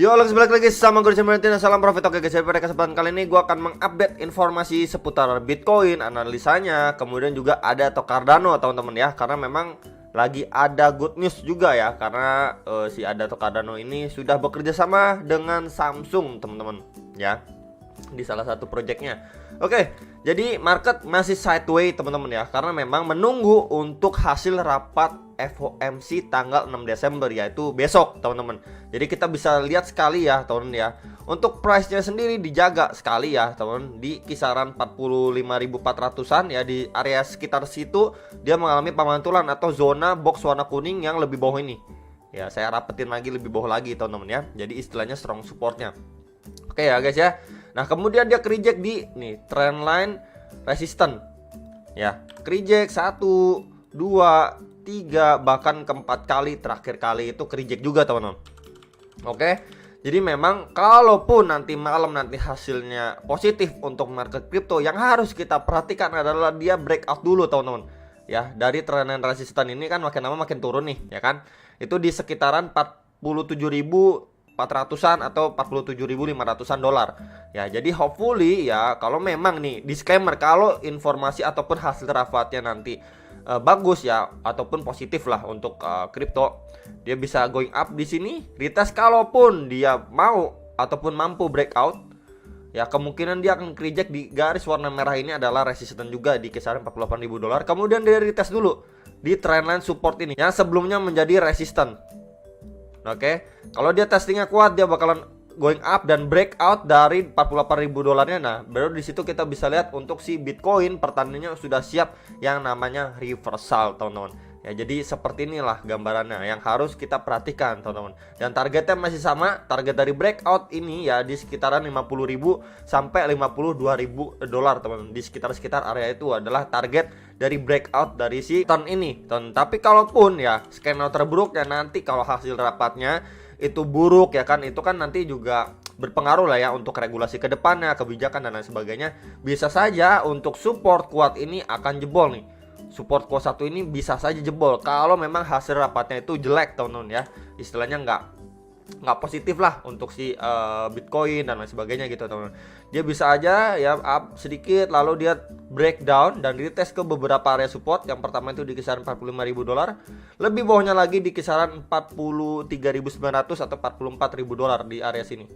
Yo, balik lagi sama gue Valentina. Salam profit. Oke guys, pada kesempatan kali ini gue akan mengupdate informasi seputar Bitcoin, analisanya, kemudian juga ada atau Cardano teman-teman ya. Karena memang lagi ada good news juga ya, karena si ada atau Cardano ini sudah bekerja sama dengan Samsung teman-teman ya, di salah satu projectnya. Oke, jadi market masih sideways teman-teman ya, karena memang menunggu untuk hasil rapat FOMC tanggal 6 Desember, yaitu besok teman-teman. Jadi kita bisa lihat sekali ya teman-teman ya, untuk price-nya sendiri dijaga sekali ya teman-teman, di kisaran 45.400-an ya, di area sekitar situ dia mengalami pemantulan atau zona box warna kuning yang lebih bawah ini. Ya, saya rapetin lagi lebih bawah lagi teman-teman ya. Jadi istilahnya strong supportnya. Oke ya guys ya. Nah, kemudian dia reject di nih trendline resistant. Ya, reject 1, 2, 3 bahkan keempat kali, terakhir kali itu reject juga teman-teman. Oke. Jadi memang kalaupun nanti malam nanti hasilnya positif untuk market crypto, yang harus kita perhatikan adalah dia breakout dulu teman-teman. Ya, dari trendline resistant ini kan makin lama makin turun nih, ya kan? Itu di sekitaran 47.400-an atau 47.500-an dolar. Ya, jadi hopefully ya, kalau memang nih disclaimer, kalau informasi ataupun hasil rapatnya nanti bagus ya ataupun positif lah untuk kripto, dia bisa going up di sini, retest. Kalaupun dia mau ataupun mampu breakout, ya kemungkinan dia akan reject di garis warna merah ini adalah resisten juga di kisaran 48.000 dolar. Kemudian dia retest dulu di trendline support ini yang sebelumnya menjadi resisten. Oke, kalau dia testingnya kuat, dia bakalan going up dan breakout dari 48.000 dolarnya. Nah, baru di situ kita bisa lihat untuk si Bitcoin pertandingannya sudah siap yang namanya reversal, teman-teman. Ya, jadi seperti inilah gambarannya yang harus kita perhatikan, teman-teman. Dan targetnya masih sama, target dari breakout ini ya di sekitaran 50.000 sampai 52.000 dolar, teman-teman. Di sekitar area itu adalah target dari breakout dari si ton ini, ton. Tapi kalaupun ya skenario terburuknya nanti kalau hasil rapatnya itu buruk ya kan, itu kan nanti juga berpengaruh lah ya untuk regulasi ke depannya, kebijakan dan lain sebagainya. Bisa saja untuk support kuat ini akan jebol nih. Support kuat 1 ini bisa saja jebol kalau memang hasil rapatnya itu jelek teman-teman ya. Istilahnya nggak positif lah untuk si Bitcoin dan lain sebagainya gitu teman-teman. Dia bisa aja ya up sedikit lalu dia breakdown dan retest ke beberapa area support. Yang pertama itu di kisaran 45.000 dolar, lebih bawahnya lagi di kisaran 43.900 atau 44.000 dolar di area sini,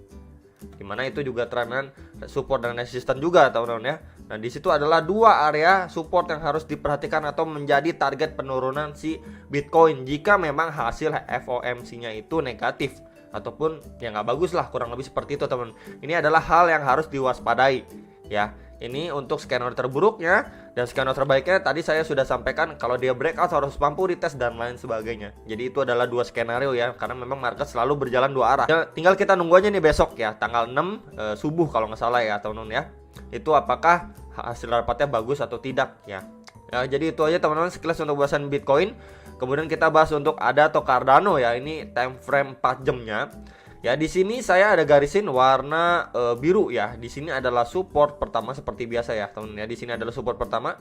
dimana itu juga trendline support dan resisten juga teman-teman ya. Nah, di situ adalah dua area support yang harus diperhatikan atau menjadi target penurunan si Bitcoin jika memang hasil FOMC-nya itu negatif ataupun ya nggak bagus lah, kurang lebih seperti itu teman. Ini adalah hal yang harus diwaspadai ya. Ini untuk skenario terburuknya, dan skenario terbaiknya tadi saya sudah sampaikan kalau dia breakout harus mampu retest dan lain sebagainya. Jadi itu adalah dua skenario ya, karena memang market selalu berjalan dua arah ya. Tinggal kita nunggu aja nih besok ya, tanggal 6 subuh kalau nggak salah ya teman-teman ya, itu apakah hasil rapatnya bagus atau tidak ya. Ya, jadi itu aja teman-teman sekilas untuk bahasan Bitcoin. Kemudian kita bahas untuk ADA atau Cardano ya, ini time frame 4 jamnya. Ya, di sini saya ada garisin warna biru ya. Di sini adalah support pertama seperti biasa ya, teman-teman ya. Di sini adalah support pertama.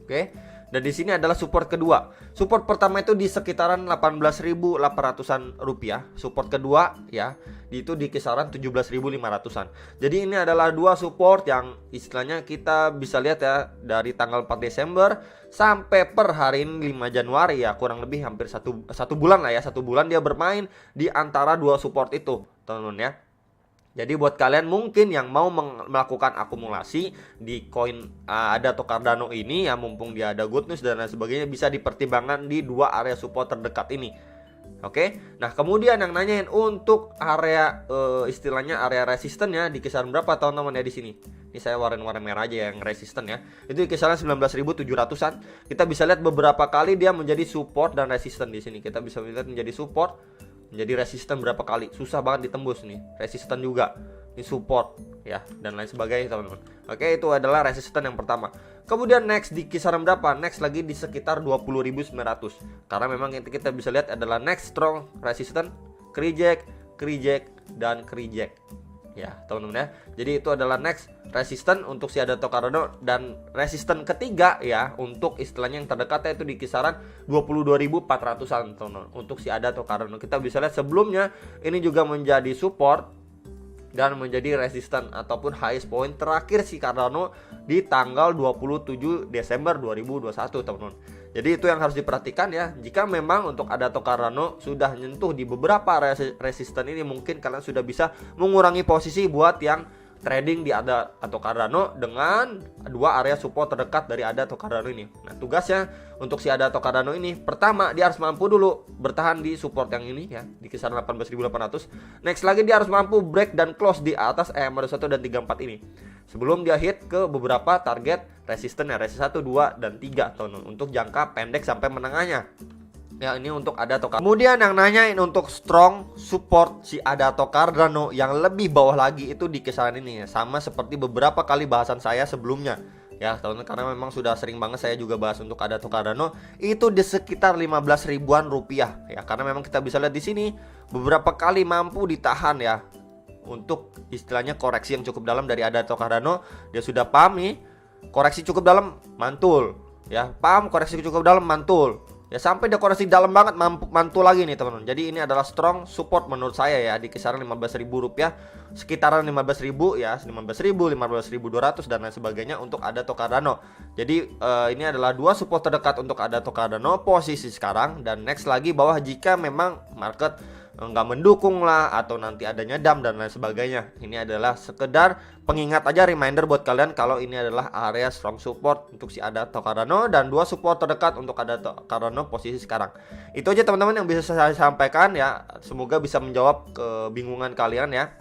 Oke. Dan di sini adalah support kedua. Support pertama itu di sekitaran 18.800-an rupiah. Support kedua ya, itu di kisaran 17.500-an. Jadi ini adalah dua support yang istilahnya kita bisa lihat ya dari tanggal 4 Desember sampai per hari ini 5 Januari ya, kurang lebih hampir satu bulan lah ya. Satu bulan dia bermain di antara dua support itu, teman-teman ya. Jadi buat kalian mungkin yang mau melakukan akumulasi di koin ADA atau Cardano ini ya, mumpung dia ada good news dan lain sebagainya, bisa dipertimbangkan di dua area support terdekat ini. Oke. Nah, kemudian yang nanyain untuk area istilahnya area resistennya di kisaran berapa teman-teman ya di sini. Ini saya warna merah aja yang resisten ya. Itu di kisaran 19.700-an. Kita bisa lihat beberapa kali dia menjadi support dan resisten di sini. Kita bisa lihat menjadi support, menjadi resisten berapa kali, susah banget ditembus nih. Resisten juga, ini support ya dan lain sebagainya teman-teman. Oke, itu adalah resisten yang pertama. Kemudian next di kisaran berapa? Next lagi di sekitar 20.900. Karena memang kita bisa lihat adalah next strong resisten, reject dan reject. Ya, teman-teman ya. Jadi itu adalah next resisten untuk si Adato Cardano, dan resisten ketiga ya untuk istilahnya yang terdekatnya itu di kisaran 22.400-an teman-teman untuk si Adato Cardano. Kita bisa lihat sebelumnya ini juga menjadi support dan menjadi resisten ataupun highest point terakhir si Cardano di tanggal 27 Desember 2021 teman-teman. Jadi itu yang harus diperhatikan ya. Jika memang untuk Adato Cardano sudah nyentuh di beberapa resisten ini, mungkin kalian sudah bisa mengurangi posisi buat yang trading di Adato Cardano dengan dua area support terdekat dari Adato Cardano ini. Nah, tugasnya untuk si Adato Cardano ini, pertama dia harus mampu dulu bertahan di support yang ini ya, di kisaran 18.800. Next lagi dia harus mampu break dan close di atas EMA 21 dan 34 ini, sebelum dia hit ke beberapa target resisten ya, resisten 1, 2, dan 3 teman-teman untuk jangka pendek sampai menengahnya. Ya, ini untuk Adato Cardano. Kemudian yang nanyain untuk strong support si Adato Cardano yang lebih bawah lagi itu di kisaran ini ya. Sama seperti beberapa kali bahasan saya sebelumnya ya teman-teman, karena memang sudah sering banget saya juga bahas untuk Adato Cardano itu di sekitar 15 ribuan rupiah ya, karena memang kita bisa lihat di sini beberapa kali mampu ditahan ya untuk istilahnya koreksi yang cukup dalam dari Adato Cardano. Dia sudah paham nih, koreksi cukup dalam mantul ya, paham koreksi cukup dalam mantul ya, sampai dia koreksi dalam banget mantul lagi nih teman-teman. Jadi ini adalah strong support menurut saya ya, di kisaran 15.000 rupiah, sekitaran 15.000 ya, 15.000, 15.200 dan lain sebagainya untuk Adato Cardano. Jadi ini adalah dua support terdekat untuk Adato Cardano posisi sekarang. Dan next lagi bawah jika memang market nggak mendukung lah atau nanti adanya dump dan lain sebagainya. Ini adalah sekedar pengingat aja, reminder buat kalian kalau ini adalah area strong support untuk si Adato Cardano dan dua support terdekat untuk Adato Cardano posisi sekarang. Itu aja teman-teman yang bisa saya sampaikan ya. Semoga bisa menjawab kebingungan kalian ya.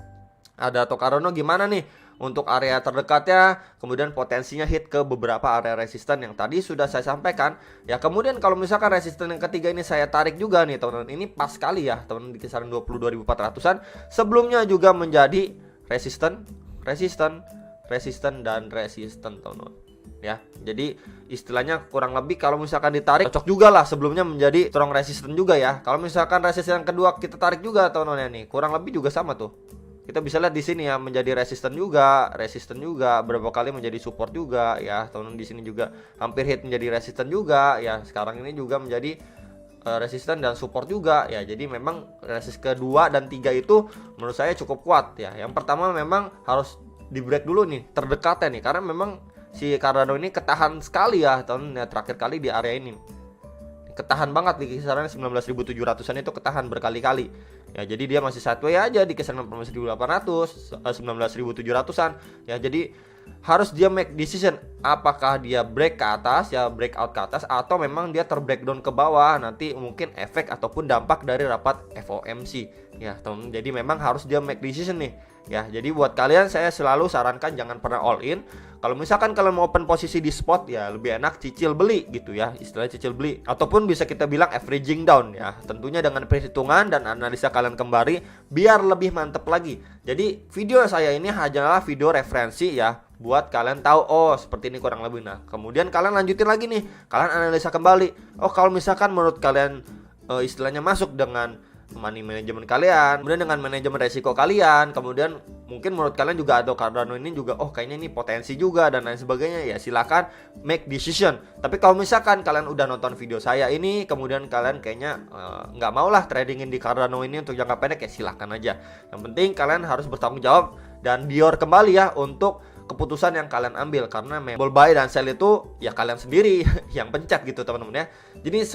Adato Cardano gimana nih untuk area terdekatnya, kemudian potensinya hit ke beberapa area resisten yang tadi sudah saya sampaikan ya. Kemudian kalau misalkan resisten yang ketiga ini saya tarik juga nih teman-teman, ini pas sekali ya teman-teman, di kisaran 22.400-an. Sebelumnya juga menjadi resisten dan resisten teman-teman ya. Jadi istilahnya kurang lebih kalau misalkan ditarik cocok juga lah, sebelumnya menjadi strong resisten juga ya. Kalau misalkan resisten yang kedua kita tarik juga teman-teman nih, kurang lebih juga sama tuh. Kita bisa lihat di sini ya, menjadi resisten juga, beberapa kali menjadi support juga ya. Teman-teman di sini juga hampir hit menjadi resisten juga ya. Sekarang ini juga menjadi resisten dan support juga ya. Jadi memang resisten kedua dan tiga itu menurut saya cukup kuat ya. Yang pertama memang harus di break dulu nih terdekatnya nih, karena memang si Cardano ini ketahan sekali ya teman-teman ya, terakhir kali di area ini ketahan banget di kisaran 19.700-an itu, ketahan berkali-kali ya. Jadi dia masih sideways aja di kisaran 18.800, 19.700-an ya. Jadi harus dia make decision, apakah dia break ke atas ya, breakout ke atas, atau memang dia terbreakdown ke bawah, nanti mungkin efek ataupun dampak dari rapat FOMC ya teman. Jadi memang harus dia make decision nih ya. Jadi buat kalian saya selalu sarankan jangan pernah all in. Kalau misalkan kalian mau open posisi di spot ya, lebih enak cicil beli gitu ya, istilahnya cicil beli, ataupun bisa kita bilang averaging down ya, tentunya dengan perhitungan dan analisa kalian kembali biar lebih mantep lagi. Jadi video saya ini hanyalah video referensi ya, buat kalian tahu oh seperti ini kurang lebih. Nah kemudian kalian lanjutin lagi nih, kalian analisa kembali, oh kalau misalkan menurut kalian istilahnya masuk dengan money management kalian, kemudian dengan manajemen resiko kalian, kemudian mungkin menurut kalian juga Adato Cardano ini juga oh kayaknya ini potensi juga dan lain sebagainya ya, silakan make decision. Tapi kalau misalkan kalian udah nonton video saya ini kemudian kalian kayaknya nggak mau lah tradingin di Cardano ini untuk jangka pendek ya, silakan aja. Yang penting kalian harus bertanggung jawab dan bior kembali ya untuk keputusan yang kalian ambil, karena memang buy dan sell itu ya kalian sendiri yang pencet gitu teman-teman ya. Jadi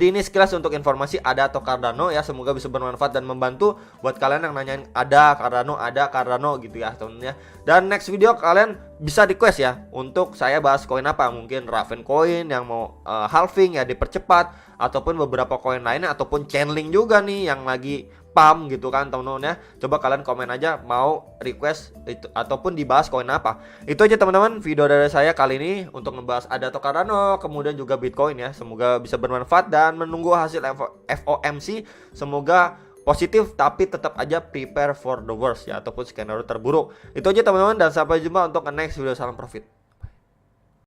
ini sekilas untuk informasi Adato Cardano ya, semoga bisa bermanfaat dan membantu buat kalian yang nanyain ada Cardano gitu ya teman-teman ya. Dan next video kalian bisa request ya untuk saya bahas koin apa, mungkin Raven Coin yang mau halving ya dipercepat, ataupun beberapa koin lainnya, ataupun Chainlink juga nih yang lagi pump gitu kan teman-teman ya. Coba kalian komen aja mau request itu ataupun dibahas koin apa. Itu aja teman-teman video dari saya kali ini untuk ngebahas Adato Cardano kemudian juga Bitcoin ya. Semoga bisa bermanfaat dan menunggu hasil FOMC semoga positif, tapi tetap aja prepare for the worst ya, ataupun skenario terburuk. Itu aja teman-teman dan sampai jumpa untuk next video. Salam profit.